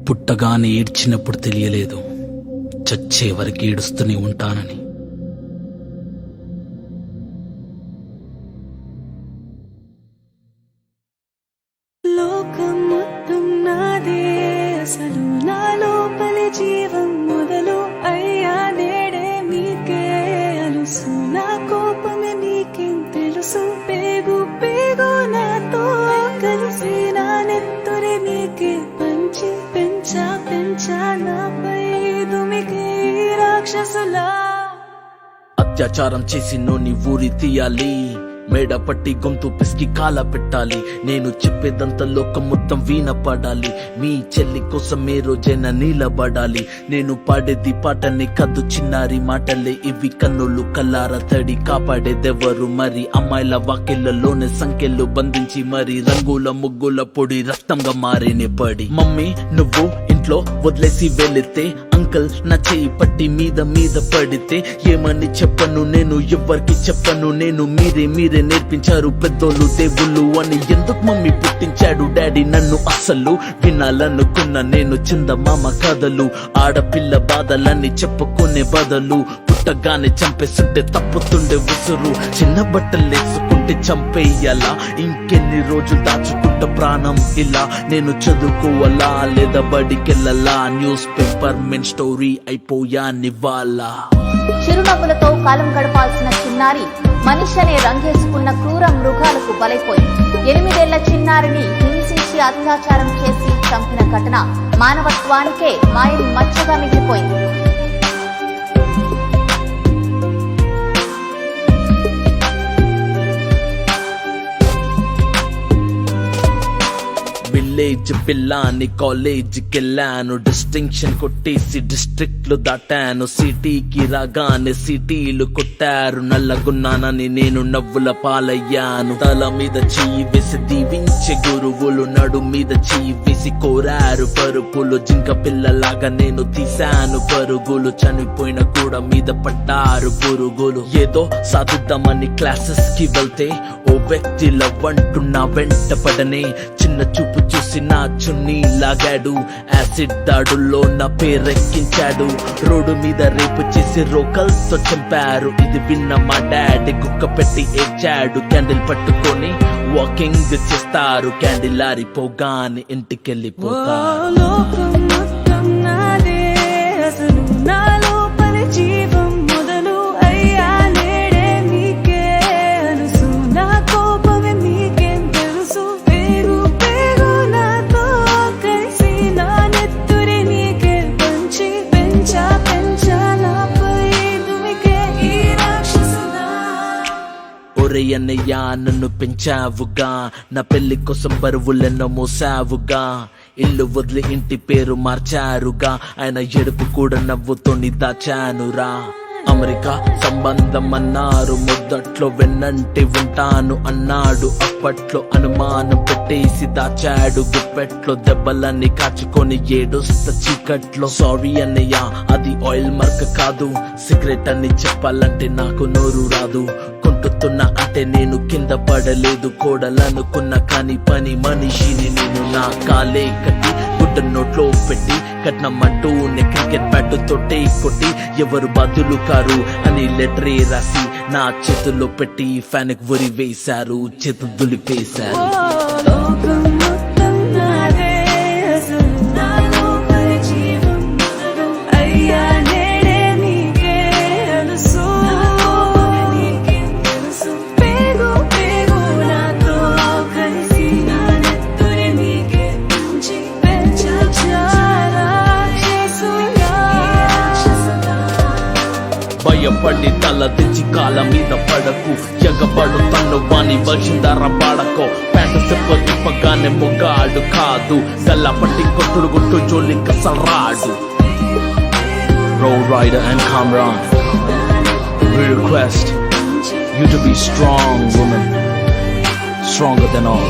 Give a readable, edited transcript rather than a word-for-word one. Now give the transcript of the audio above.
పుట్టగానే ఏడ్చినప్పుడు తెలియలేదు, చచ్చే వరకు ఏడుస్తూనే ఉంటానని. లోకం మొత్తం నాదే, అసలు నా లోపలి జీవం మొదలు అయ్యా నేడే మీకే అలుసు. నా కోపమే మీకేం తెలుసు, పేగు పేగు నాతో కలిసి నా నెత్తురే మీకే పంచి పెంచా నాపై దుమికి రాక్షసులా. అత్యాచారం చేసి నోని ఊరి తీయాలి, మేడ పట్టి గొంతు పిసికి కాల పెట్టాలి. నేను చెప్పేదంతా లోకం మొత్తం వీణ పడాలి, మీ చెల్లి కోసం ఏ రోజైనా నిలబడాలి. నేను పాడేది పాటని కద్దు చిన్నారి మాటలే ఇవి, కన్నులు కల్లార తడి కాపాడేదెవరు మరి. అమ్మాయిల వాకిళ్లలోనే సంఖ్యలు బంధించి మరి రంగుల ముగ్గుల పొడి రక్తంగా మారేనే పడి. మమ్మీ నువ్వు ఇంట్లో వదిలేసి వెళితే, అంకల్ నా చేయి పట్టి మీద పడితే ఏమని చెప్పను నేను, ఎవ్వరికి చెప్పను నేను. మీరే నేర్పించారు పెద్దోళ్ళు దేవుళ్ళు అని. ఎందుకు మమ్మీ పుట్టించాడు డాడీ నన్ను, అసలు వినాలనుకున్న నేను చందమామ కథలు. ఆడపిల్ల బాధలన్నీ చెప్పుకునే బదులు పుట్టగానే చంపేస్తుంటే తప్పుతుండే ఉసురు. చిన్న బట్టలేసుకుంటే చంపేయాలా, ఇంకెన్ని రోజులు దాచుకుంట ప్రాణం ఇలా. నేను చదువుకోవాలా లేదా బడికెళ్ళాలా, న్యూస్ పేపర్ మెన్ స్టోరీ అయిపోయా నివాలా. చిరునవ్వులతో కాలం గడపాల్సిన చిన్నారి మనిషి అనే రంగేసుకున్న క్రూర మృగాలకు బలైపోయింది. 8 ఏళ్ల చిన్నారిని హింసించి అత్యాచారం చేసి చంపిన ఘటన మానవత్వానికే మాయని మచ్చగా మిగిలిపోయింది. విలేజ్ పిల్లాని కాలేజీకెళ్ళాను, డిస్టింక్షన్ కొట్టేసి డిస్ట్రిక్ట్లు దాటాను. సిటీకి రాగానే సిటీలు కొట్టారు, నల్లగున్నానని నేను నవ్వుల పాలయ్యాను. తల మీద చెయ్యి వేసి దీవించే గురువులు, నడు మీద చెయ్యి వేసి కోరారు పరుపులు. జింక పిల్లలాగా నేను తీశాను పరుగులు, చనిపోయిన కూడా మీద పడ్డారు పురుగులు. ఏదో సాధిద్దామని క్లాసెస్ కి వెళ్తే ఓ వ్యక్తి లవ్ అంటున్నా వెంట పడనే. చిన్న చూపు చూసి నా చున్నీ లాగాడు, యాసిడ్ దాడుల్లో నా పేరెక్కించాడు. రోడ్డు మీద రేపు చేసి రోకల్తో చంపారు, ఇది విన్న మా డాడీ గుక్క పెట్టి ఏడ్చాడు. క్యాండిల్ పట్టుకొని వాకింగ్ చేస్తారు, క్యాండిల్ ఆరిపోగానే ఇంటికెళ్ళిపోతారు. లోకం మొత్తం నాదే, అసలు నా లోపలి జీవం మొదలు అయ్యా నేడే మీకే అలుసు. నా కోపమే మీకేం తెలుసు, పేగు పేగు నాతో కలిసి నా నెత్తురే మీకే పంచి పెంచా నాపై దుమికే ఈ రాక్షసులా. ఒరే అన్నయ్య నన్ను పెంచావుగా, నా పెళ్లి కోసం బరువులెన్నో మోసావుగా. ఇల్లు వదిలి ఇంటి పేరు మార్చారుగా, ఆయన ఎడుపు కూడా నవ్వుతోని దాచానురా. అమెరికా సంబంధం అన్నారు, మొదట్లో వెన్నంటి ఉంటాను అన్నాడు. అప్పట్లో అనుమానం పెట్టేసి దాచాడు, గుప్పెట్లో దెబ్బలన్నీ కాచుకొని ఏడుస్త చీకట్లో. సారీ అన్నయ్య అది ఆయిల్ మార్క్ కాదు, సిగరెట్ అని చెప్పాలంటే నాకు నోరు రాదు. కొంటుతున్నా అంటే నేను కింద పడలేదు, కోడలనుకున్నా కానీ పని మనిషిని నేను. నా కాలే కట్టి గుడ్డ నోట్లో పెట్టి కట్నమంటూ క్రికెట్ బ్యాట్ తోటే కొట్టి ఎవరు బదులు కారు అని లెటరే రాసి నా చేతుల్లో పెట్టి ఫ్యాన్ కి ఉరి వేశారు, చేతులు దులిపేశారు. లోకం మొత్తం నాదే, అసలు నా లోపలి జీవం మొదలు అయ్యా నేడే మీకే అలుసు. మీకేం తెలుసు, పేగు పేగు నాతో కలిసి నా నెత్తురే మీకే పంచి పెంచా రాక్షసులా. భయపడి తల తెచ్చి కాళ్ళ మీద పడకు, ఎగబడు తన్ను వాణి వశిందర పాడకో. ప్యాంటు తిప్పగానే మొగాడు కాదు, గల్లా పట్టి కొట్టుడు గుట్టు జోలి కసరాడు. Road Rider and Kamran, we request you to be strong woman, stronger than all.